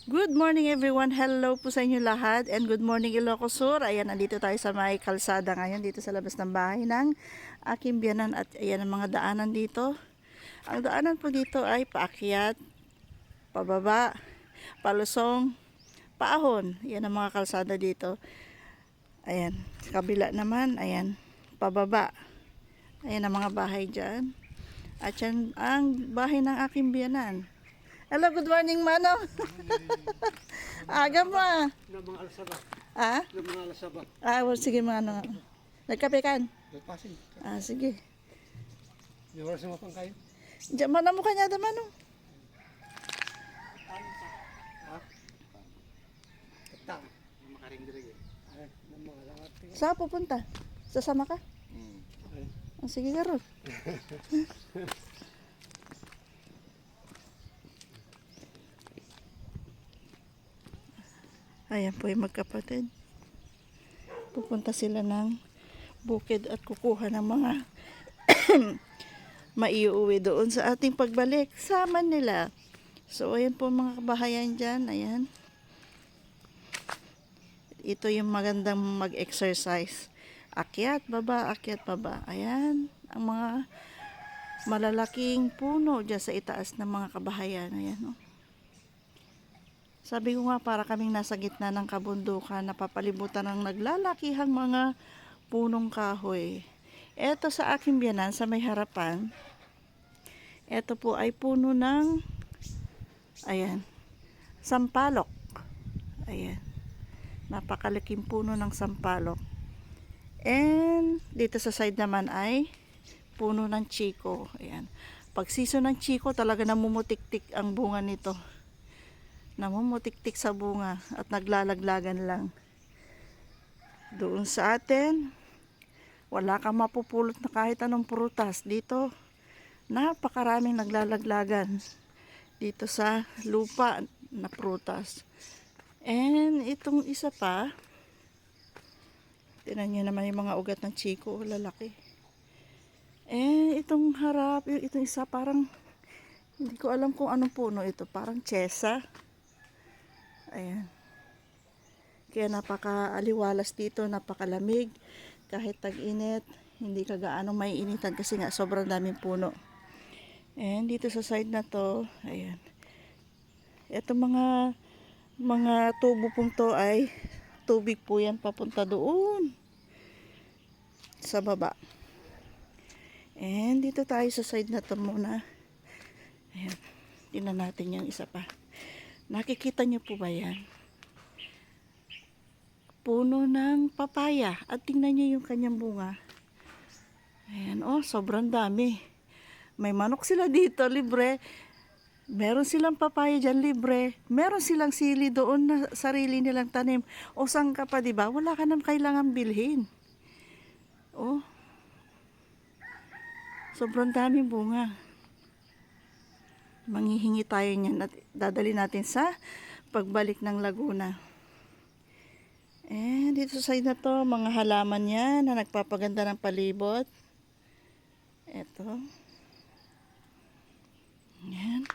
Good morning everyone. Hello po sa inyo lahat and good morning Ilocos Sur. Ayan, nandito tayo sa may kalsada ngayon dito sa labas ng bahay ng aking biyanan at ayan ang mga daanan dito. Ang daanan po dito ay paakyat, pababa, palusong, paahon. Ayan ang mga kalsada dito. Ayan, sa kabila naman, ayan, pababa. Ayan ang mga bahay dyan. At yan ang bahay ng aking biyanan. Hello, good morning, Manong. Aga mo ah. Ng mga alasaba. Ah? Ng mga alasaba. Well, sige mga ano. Nagkape kan? Nagpasin. Sige. Di oras mo pang kayo? Diyan man mo kanya da Manong. Ha? Tang. Makaring diri. Ay, ng mga lahat. Saan pupunta? Sasama ka? Ay. Sige ka ron. Ayan po yung magkapatid. Pupunta sila ng bukid at kukuha ng mga maiuwi doon sa ating pagbalik sa Manila. So ayan po mga kabahayan dyan. Ayan. Ito yung magandang mag-exercise. Akyat, baba, akyat, baba. Ayan. Ang mga malalaking puno dyan sa itaas ng mga kabahayan. Ayan o. Sabi ko nga para kaming nasa gitna ng kabundukan na papalibutan ng naglalakihang mga punong kahoy. Ito sa aking biyanan sa may harapan. Ito po ay puno ng ayan, sampalok. Ayan. Napakalaking puno ng sampalok. And dito sa side naman ay puno ng chiko. Ayan. Pag season ng chiko talaga namumutik-tik ang bunga nito. Namumutik-tik sa bunga at naglalaglagan lang. Doon sa atin, wala kang mapupulot na kahit anong prutas. Dito, napakaraming naglalaglagan. Dito sa lupa na prutas. And itong isa pa, tingnan nyo naman yung mga ugat ng chiko, lalaki. And itong harap, itong isa parang, hindi ko alam kung anong puno ito, parang chesa. Ayan. Kaya napaka-aliwalas dito, napakalamig. Kahit tag-init, hindi ka gaano maiinitan kasi nga sobrang daming puno. And dito sa side na to, ayan. Ito mga tubo pong to ay tubig po yan papunta doon sa baba. And dito tayo sa side na to muna. Ayan. Tingnan natin yung isa pa. Nakikita niyo po ba yan? Puno ng papaya. At tingnan niyo yung kanyang bunga. Ayan, oh, sobrang dami. May manok sila dito, libre. Meron silang papaya dyan, libre. Meron silang sili doon na sarili nilang tanim. O saan ka pa, diba? Wala ka nang kailangan bilhin. Oh. Sobrang daming bunga. Manghihingi tayo niyan at dadali natin sa pagbalik ng Laguna. And dito sa side na to, mga halaman yan na nagpapaganda ng palibot. Ito. Yan.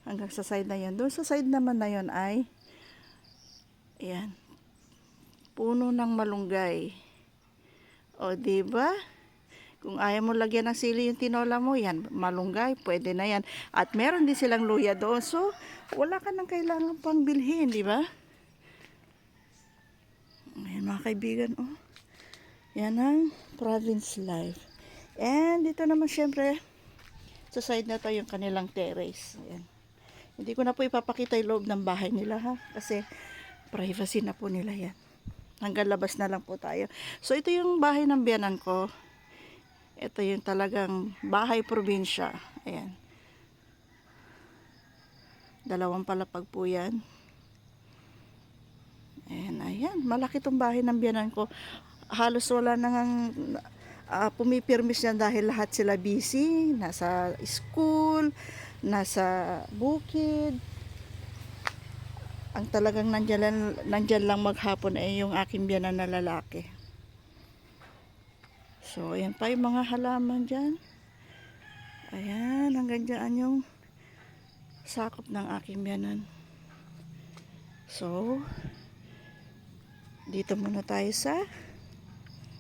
Hanggang sa side na yan. Doon sa side naman na yon ay ayan. Puno ng malunggay. O, diba? Kung ayaw mo lagyan ng sili yung tinola mo, yan, malunggay, pwede na yan. At meron din silang luya doon. So, wala ka nang kailangan pang bilhin, di ba? Ayan mga kaibigan, oh. Yan ang province life. And dito naman syempre, sa side na to yung kanilang terrace. Ayan. Hindi ko na po ipapakita yung loob ng bahay nila ha. Kasi privacy na po nila yan. Hanggang labas na lang po tayo. So ito yung bahay ng biyanan ko. Ito yung talagang bahay probinsya. Ayan. Dalawang palapag po yan. Ayan, ayan. Malaki tong bahay ng biyanan ko. Halos wala nang pumipirmis yan dahil lahat sila busy. Nasa school, nasa bukid. Ang talagang nandyan lang maghapon ay yung aking biyanan na lalaki. So, ayan pa yung mga halaman dyan. Ayan, hanggang dyan yung sakop ng aking biyanan. So, dito muna tayo sa,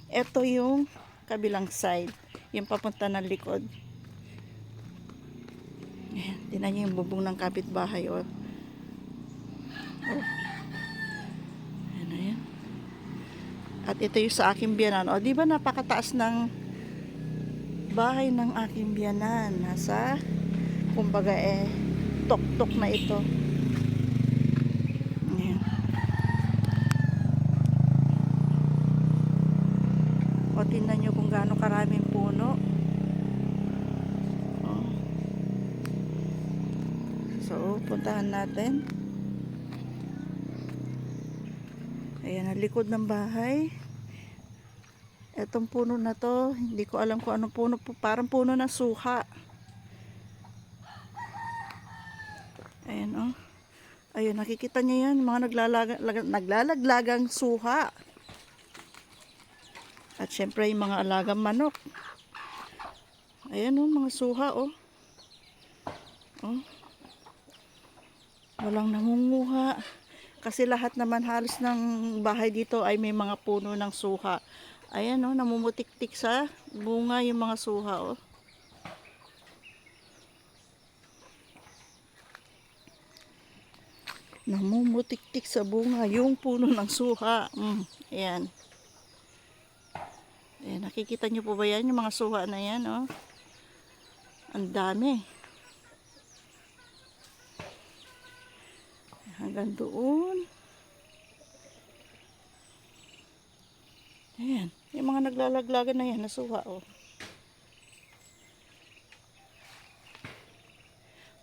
ito yung kabilang side, yung papunta ng likod. Ayan, tinan niyo yung bubong ng kapitbahay, oh. Oh. Ayan, ayan. At ito yung sa aking biyanan. O, di ba napakataas ng bahay ng aking biyanan? Nasa, kumbaga tok-tok na ito. Ayan. O, tingnan nyo kung gaano karaming puno. O. So, puntahan natin. Ayan, ang likod ng bahay. Etong puno na to, hindi ko alam kung anong puno. Parang puno na suha. Ayan, oh. Ayun, nakikita niyo yan, mga naglalaglagang suha. At syempre, yung mga alagang manok. Ayan, oh, mga suha, oh. Oh. Walang nangunguha. Kasi lahat naman halos ng bahay dito ay may mga puno ng suha. Ayan, oh, namumutik-tik sa bunga yung mga suha, oh. Namumutik-tik sa bunga yung puno ng suha. Ayan. Ayan, nakikita nyo po ba yan? Yung mga suha na yan, oh. Ang dami. Hanggang doon. Ayan. Yung mga naglalaglagan na yan, nasuha, oh.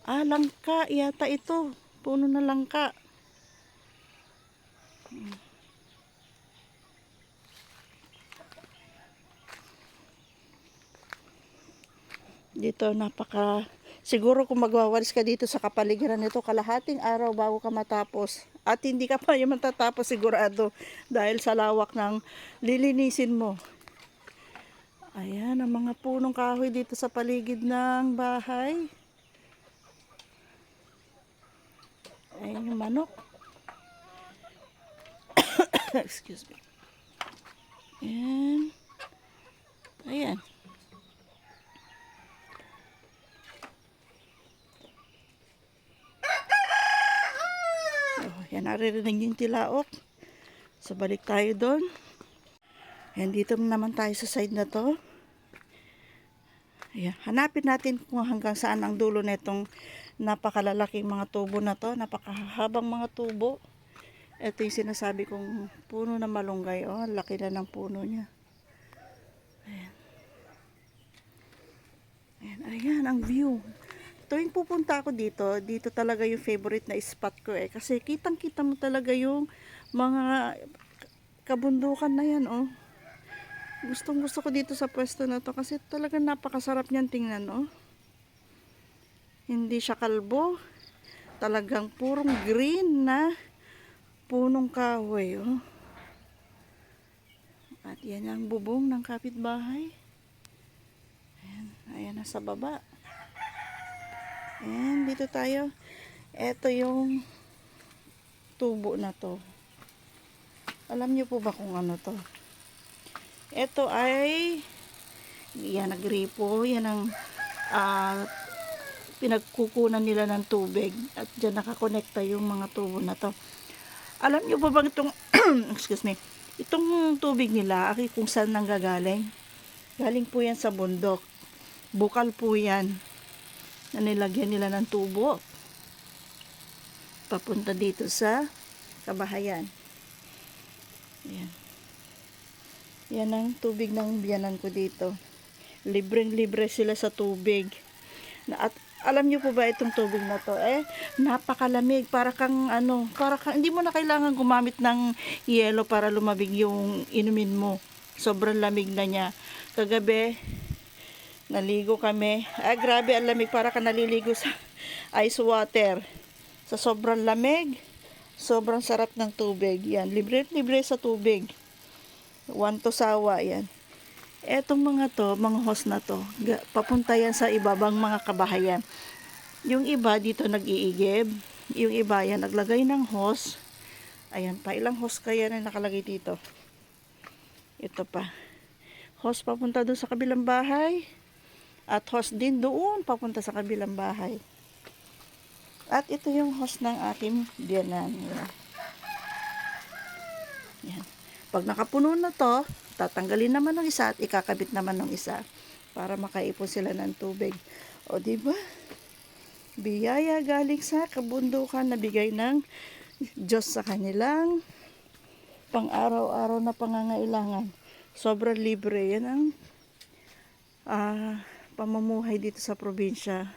Ah, langka. Yata ito. Puno na langka. Dito, siguro kung magwawalis ka dito sa kapaligiran nito, kalahating araw bago ka matapos. At hindi ka pa yung matatapos sigurado dahil sa lawak ng lilinisin mo. Ayan, ang mga punong kahoy dito sa paligid ng bahay. Ayan yung manok. Excuse me. Ayan. Ayan. Oh, yan, naririnig yung tilaok. So, balik tayo doon. Ayan, dito naman tayo sa side na to. Ayan, hanapin natin kung hanggang saan ang dulo na itong napakalalaking mga tubo na to. Napakahabang mga tubo. Ito yung sinasabi kong puno na malunggay. Oh, laki na ng puno niya. Ayan. Ayan, ayan ang view. Tuwing pupunta ako dito, dito talaga yung favorite na spot ko eh. Kasi kitang-kita mo talaga yung mga kabundukan na yan, oh. Gustong gusto ko dito sa pwesto na to kasi talagang napakasarap niyan tingnan, oh. Hindi siya kalbo. Talagang purong green na punong kahoy, oh. At yan ang bubong ng kapitbahay. Ayan, ayan nasa baba. Ayan, dito tayo. Ito yung tubo na to. Alam niyo po ba kung ano to? Ito ay yan, nagripo. Yan ang pinagkukunan nila ng tubig. At dyan nakakonekta yung mga tubo na to. Alam niyo po ba itong excuse me, itong tubig nila, kung saan nanggagaling? Galing po yan sa bundok. Bukal po yan na nilagyan nila ng tubo papunta dito sa kabahayan. Ayan. Yan ang tubig ng biyanan ko dito. Libreng-libre sila sa tubig. At alam niyo po ba itong tubig na to? Napakalamig. Para kang hindi mo na kailangan gumamit ng yelo para lumabig yung inumin mo. Sobrang lamig na niya. Kagabi, naligo kami. Grabe ang lamig. Para ka naliligo sa ice water. Sa sobrang lamig, sobrang sarap ng tubig. Yan, libre-libre sa tubig. One to sawa, yan. Etong mga to, mga hose na to, papunta yan sa ibabang mga kabahayan. Yung iba dito nag-iigib, yung iba yan naglagay ng hose Ayan pa, ilang hose kaya na nakalagay dito. Ito pa. Hose papunta doon sa kabilang bahay. At hose din doon papunta sa kabilang bahay. At ito yung hose ng aking biyanan. Yan. Pag nakapuno na to, tatanggalin naman ng isa at ikakabit naman ng isa para makaipon sila ng tubig. O diba? Biyaya galing sa kabundukan na bigay ng Diyos sa kanilang pang-araw-araw na pangangailangan. Sobrang libre. Yan ang pamumuhay dito sa probinsya.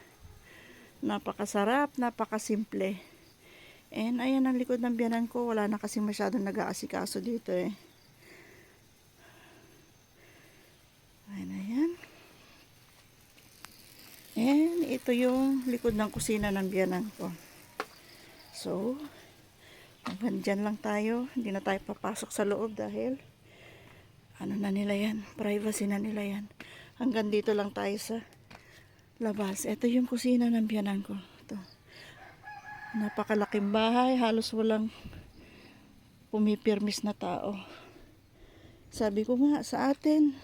Napakasarap, napakasimple. And ayan ang likod ng biyanan ko. Wala na kasi masyadong nag-aasikaso dito eh. Ayan, ayan. And ito yung likod ng kusina ng biyanan ko. So, hanggang dyan lang tayo. Hindi na tayo papasok sa loob dahil ano na nila yan. Privacy na nila yan. Hanggang dito lang tayo sa labas. Ito yung kusina ng biyanan ko. Ito. Napakalaking bahay. Halos walang pumipirmis na tao. Sabi ko nga sa atin,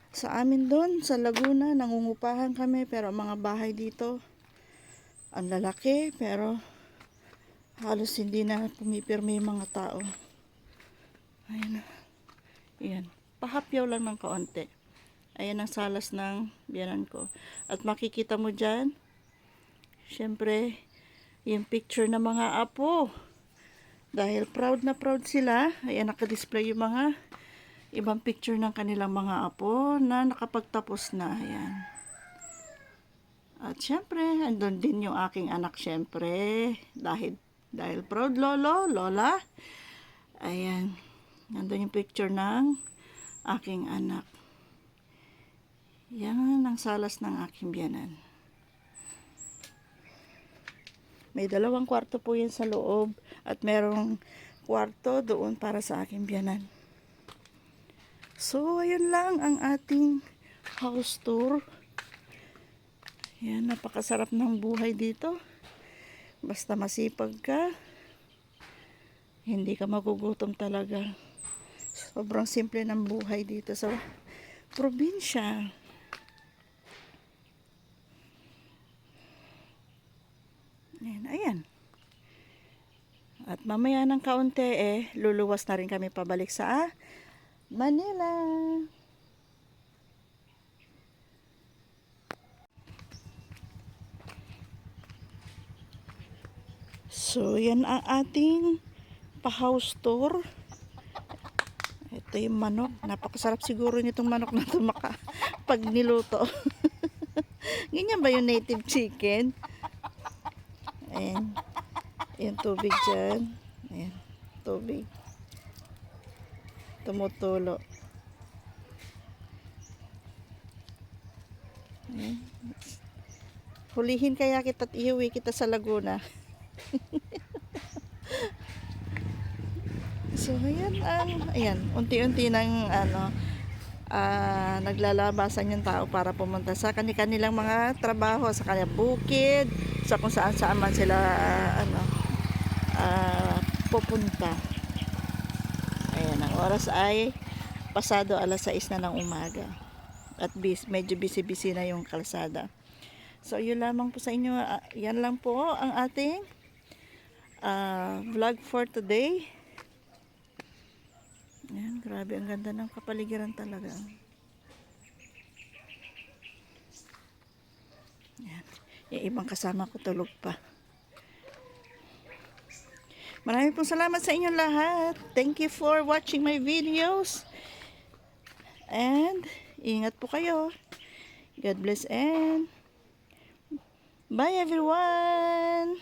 sa amin doon, sa Laguna, nangungupahan kami. Pero mga bahay dito, ang lalaki. Pero halos hindi na pumipirmi yung mga tao. Ayan. Ayan. Pahapyaw lang ng kaunti. Ayan ang salas ng biyanan ko. At makikita mo dyan, syempre, yung picture ng mga apo. Dahil proud na proud sila, ayan nakadisplay yung mga ibang picture ng kanilang mga apo na nakapagtapos na. Ayan. At syempre, andun din yung aking anak syempre. Dahil proud lolo, lola. Ayan. Andun yung picture ng aking anak. Yan ang salas ng aking biyanan. May 2 kwarto po yan sa loob at merong kwarto doon para sa aking biyanan. So, ayun lang ang ating house tour. Yan, napakasarap ng buhay dito. Basta masipag ka, hindi ka magugutom talaga. Sobrang simple ng buhay dito sa probinsya. Ayan. At mamaya ng kaunti luluwas na rin kami pabalik sa Manila. So, yan ang ating pa-house tour. Ito yung manok. Napakasarap siguro nitong manok na ito pag niluto. Ganyan ba yung native chicken? Ayan. Ayan tubig dyan. Ayan. Tubig. Tumutulo. Ayan. Hulihin kaya kita at iuwi kita sa Laguna. So, ayan. Unti-unti nang naglalabasan yung tao para pumunta sa kanilang mga trabaho, sa kanilang bukid, sa kung saan man sila pupunta. Ayan, ang oras ay pasado 6:00 na ng umaga. At medyo busy-busy na yung kalsada. So, yun lamang po sa inyo. Yan lang po ang ating vlog for today. Ayan, grabe, ang ganda ng kapaligiran talaga. Ayan. Yung ibang kasama ko tulog pa. Maraming pong salamat sa inyong lahat. Thank you for watching my videos. And ingat po kayo. God bless and bye everyone.